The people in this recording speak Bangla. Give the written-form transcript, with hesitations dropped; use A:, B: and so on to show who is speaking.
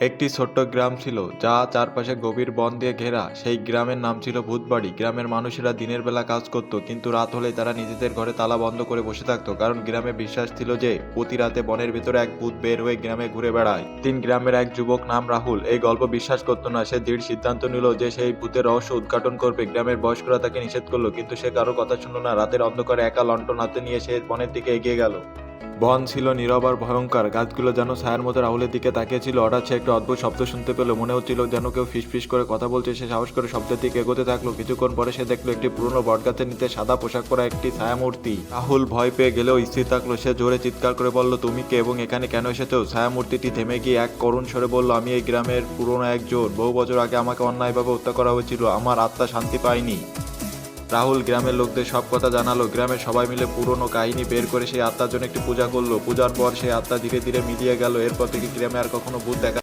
A: একটি ছোট্ট গ্রাম ছিল যা চারপাশে গভীর বন দিয়ে ঘেরা। সেই গ্রামের নাম ছিল ভূতবাড়ি। গ্রামের মানুষেরা দিনের বেলা কাজ করত, কিন্তু রাত হলেই তারা নিজেদের ঘরে তালা বন্ধ করে বসে থাকতো, কারণ গ্রামে বিশ্বাস ছিল যে প্রতি রাতে বনের ভিতরে এক ভূত বের হয়ে গ্রামে ঘুরে বেড়ায়। তিন গ্রামের এক যুবক নাম রাহুল এই গল্প বিশ্বাস করতো না। সে দৃঢ় সিদ্ধান্ত নিল যে সেই ভূতের রহস্য উদ্ঘাটন করবে। গ্রামের বয়স্করা তাকে নিষেধ করলো, কিন্তু সে কারো কথা শুনল না। রাতের অন্ধকারে একা লণ্ঠন হাতে নিয়ে সে বনের দিকে এগিয়ে গেল। বন ছিল নীরব আর ভয়ঙ্কর। গাছগুলো যেন ছায়ার মতো রাহুলের দিকে তাকিয়েছিল। হঠাৎ সে একটা অদ্ভুত শব্দ শুনতে পেল। মনে হচ্ছিল যেন কেউ ফিসফিস করে কথা বলছে। সে সাহস করে শব্দের দিকে এগোতে থাকলো। কিছুক্ষণ পরে সে দেখলো একটি পুরনো বটগাছের নিচে সাদা পোশাক পরা একটি ছায়ামূর্তি। রাহুল ভয় পেয়ে গেলেও স্থির থাকলো। সে জোরে চিৎকার করে বলল, তুমি কে এবং এখানে কেন এসেছো? ছায়ামূর্তিটি থেমে গিয়ে এক করুণ স্বরে বলল, আমি এই গ্রামের পুরনো একজন। বহু বছর আগে আমাকে অন্যায়ভাবে হত্যা করা হয়েছিল। আমার আত্মা শান্তি পায়নি। রাহুল গ্রামের লোকদের সব কথা জানালো। গ্রামের সবাই মিলে পুরনো কাহিনী বের করে সেই আত্মার জন্য একটি পূজা করলো। পূজার পর সেই আত্মা ধীরে ধীরে মিলিয়ে গেল। এরপর থেকে গ্রামে আর কখনো ভূত দেখা